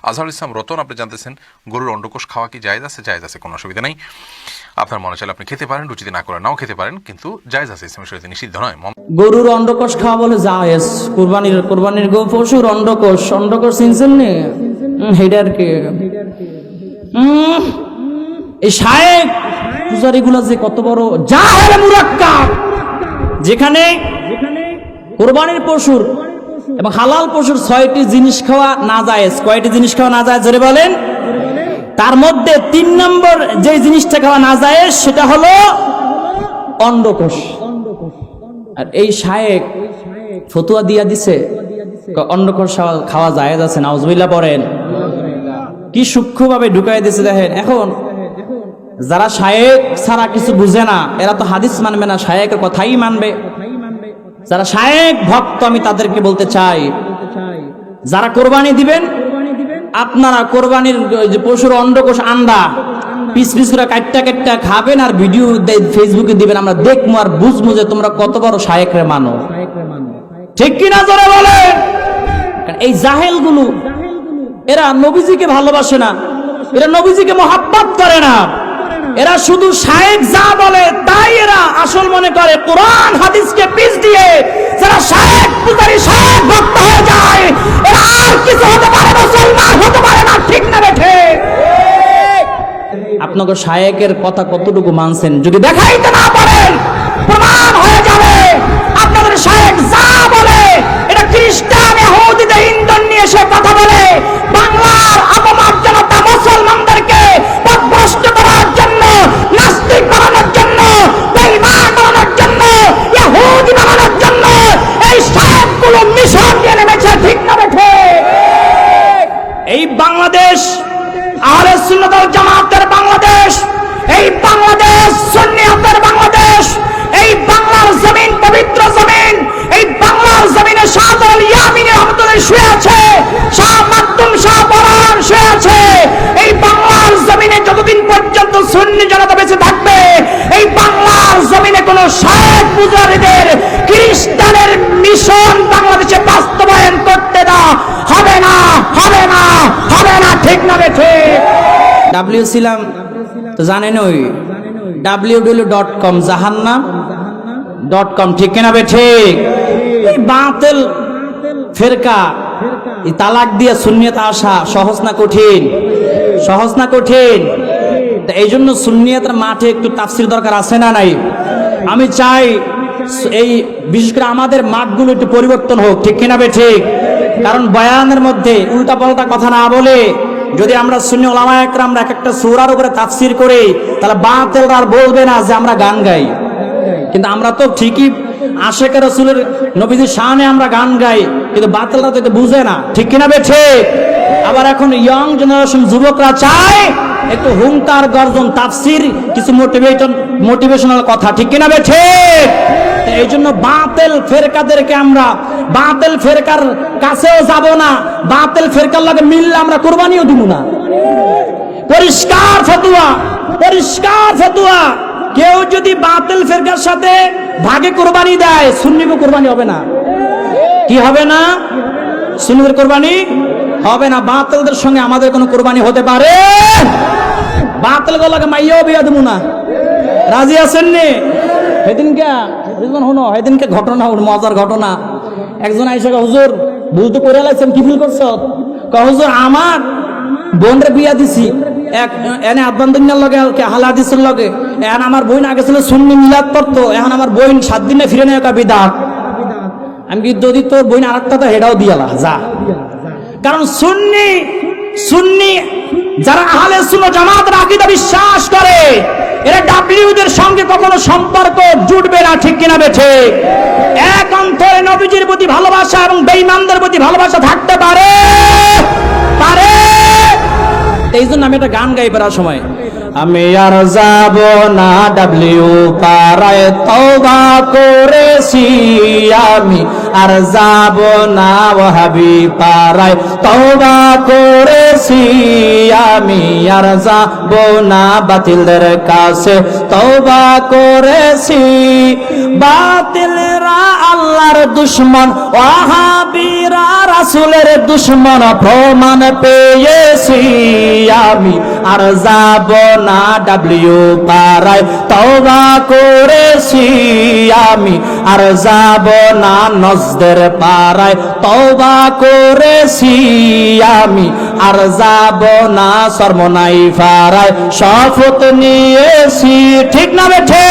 আজহারুল ইসলাম রতন, আপনি জানতেছেন গরুর অন্ডকোষ খাওয়া কি জায়েজ আছে? জায়েজ আছে, কোনো অসুবিধা নেই। আপনার মনে চাইলে আপনি খেতে পারেন, রুচিতে না করে নাও খেতে পারেন, কিন্তু জায়েজ আছে, ইসলামের শরীয়তে নিষিদ্ধ নয়। গরুর অন্ডকোষ খাওয়া বলে জায়েজ। কুরবানির গো পশুর অন্ডকোষ চিনছেন নি? হেডা আর কি এই শায়েক পূজারীগুলা যে কত বড় জাহেল মুরাক্কাব, যেখানে কুরবানির পশুর এবং হালাল পশুর 6টি জিনিস খাওয়া না জায়েজ। কয়টি জিনিস খাওয়া না জায়েজ জোরে বলেন? তার মধ্যে 3 নম্বর যে জিনিসটা খাওয়া না জায়েজ সেটা হলো অন্ডকোষ। আর এই শায়েক ফতুয়া দিয়া দিছে অন্ডকোষ খাওয়া জায়েজ আছে। নাউজুবিল্লাহ পড়েন। কি সূক্ষ্মভাবে ঢুকাই দিছে দেখেন। এখন যারা শায়েক ছাড়া কিছু বুঝে না, এরা তো হাদিস মানবে না, শায়েকের কথাই মানবে। যারা শায়েক ভক্ত, আমি তাদেরকে বলতে চাই, যারা কোরবানি দিবেন, আপনারা কোরবানির যে পশুর অন্ডকোষ আন্ডা পিস পিস করে কাটটা খাবেন আর ভিডিও ফেসবুকে দিবেন, আমরা দেখবো আর বুঝবো যে তোমরা কত বড় শায়েকরে মানো। ঠিক কিনা জোরে বলেন? এই জাহেলগুলো এরা নবীজিকে ভালোবাসে না, এরা নবীজিকে মহাব্বত করে না, এরা শুধু শায়েক যা বলে তাই এরা আসল মনে করে। কোরআন হাদিসকে পিছ দিয়ে যারা শায়েক পূজারী শায়েক ভক্ত হয়ে যায়, এরা আর কিছু হতে পারে না, মুসলমান হতে পারে না। ঠিক না বেঠে? আপনাকে শায়েকের কথা কতটুকু মানছেন যদি দেখাইতে না পারেন, প্রমাণ হয়ে যাবে আপনাদের শায়েক যা বলে এটা খ্রিস্টান ইহুদিদের ইন্ধন নিয়ে সে কথা বলে বাংলার অপমার্জনতা মুসলমানদেরকে পথভ্রষ্ট করার জন্য, নাস্তিক বানানোর জন্য, বেঈমান বানানোর জন্য, ইহুদি বানানোর জন্য এই শায়েকগুলো মিশন নিয়ে নেমেছে। ঠিক না বেঠে? এই বাংলাদেশ আহলে সুন্নাত ওয়াল জামাতের বাংলাদেশ, এই বাংলাদেশ সুন্নিয়তের বাংলাদেশ, এই বাংলার জমিন পবিত্র জমিন। এই বাংলার জমিনে শাহজালাল ইয়ামিনী রহমাতুল্লাহ শুয়ে আছে, শাহ মাকদুম শাহ পরান শুয়ে আছে। এই বাংলার জমিনে যতদিন পর্যন্ত সুন্নি জনতা বেঁচে থাকবে, এই বাংলার জমিনে কোনো শায়েক পূজারীদের খ্রিস্টানের মিশন বাংলাদেশে বাস্তবায়ন করতে দেওয়া হবে না, হবে না, হবে না। ঠিক না বেঠে? ডাব্লিউ ছিলাম তো জানেন, ওই www.com জাহান্নাম.com। ঠিক কিনা বেঠে? এই বাতিল ফেরকা এই তালাক দিয়ে সুন্নিয়ত আসা সহজ না কঠিন? সহজ না কঠিন? এই জন্য সুন্নিয়তের মাঠে একটু তাফসীর দরকার আছে না নাই? আমি চাই এই বিশেষ করে আমাদের মাঠগুলো একটু পরিবর্তন হোক। ঠিক কিনা বেঠে? কারণ বয়ানের মধ্যে উল্টাপাল্টা কথা না বলে যদি আমরা সুন্নি উলামা একরামরা এক একটা সূরার উপরে তাফসীর করি, তাহলে বাতিলরা আর বলবে না যে আমরা গান গাই। কিন্তু আমরা তো ঠিকই আশিকে রাসূলের নবীজির শানে আমরা গান গাই, কিন্তু বাতিলরা তো এটা বুঝে না। ঠিক কিনা বেঠে? আবার এখন ইয়ং জেনারেশন যুবকরা চায় একটু হুঙ্কার গর্জন তাফসীর, কিছু মোটিভেশনাল কথা। ঠিক কিনা বেঠে? এই জন্য বাতিল ফেরকাদেরকে আমরা বাতিল ফেরকার কাছেও যাব না, বাতিল ফেরকার লাগে মিললে আমরা কুরবানিও দিব না। পরিষ্কার ফতোয়া, পরিষ্কার ফতোয়া। কেউ যদি বাতিল ফেরকার সাথে ভাগে কুরবানি দেয়, সুন্নিও কুরবানি হবে না। কি হবে না? সুন্নিদের কুরবানি হবে না। বাতিলদের সঙ্গে আমাদের কোনো কুরবানি হতে পারে? বাতিল গুলোকে মাইয়াও বিয়া দেব না। রাজি আছেন নি? সেদিনকে ঘটনা, মজার ঘটনা। একজন আইসা হুজুর ভুল তো করে লাইছেন, কি ভুল করছ? হুজুর আমার বোনরে বিয়া দিছি, এনে আব্বান্দিনার লগে হালা দিছিল লগে, এখন আমার বোন আগে ছিল সুন্নি মিলাদ পড়তো, এখন আমার বোন 7 দিনে ফিরে নেয় বিদাত। আমি কি যদি তোর বোন আরেকটা তো হেডাও দিয়ালা যা। কারণ সুন্নি যারা আহলে সুন্নাত জামাতের আকীদা বিশ্বাস করে, এরা ডাব্লিউদের সঙ্গে কখনো সম্পর্ক জুটবে না। ঠিক কিনা বেঠে? এক অন্তরে নবীজির প্রতি ভালোবাসা এবং বেঈমানদের প্রতি ভালোবাসা থাকতে পারে? পারে। এই জন্য আমি একটা গান গাই বেড়ার সময়, আমি আর যাব না ডাব্লিউ পাড়ায়, তওবা করেছি আমি আর যাব না ওয়াহাবি পাড়ায়, তওবা করেছি করেছি আমি আর যাব না বাতিলদের কাছে তওবা করেছি বাতিলরা আল্লাহর দুশমন ওয়াহাবীরা রাসূলের দুশমন প্রমাণ পেয়েছি আমি আর যাব না ডাব্লিউ পাড়ায় তওবা করেছি আমি আর যাব না নজদের পাড়ায় তওবা করেছি আমি আর যাব না সরমনাই পাড়ায় শপথ নিয়েছি ঠিক না বেঠে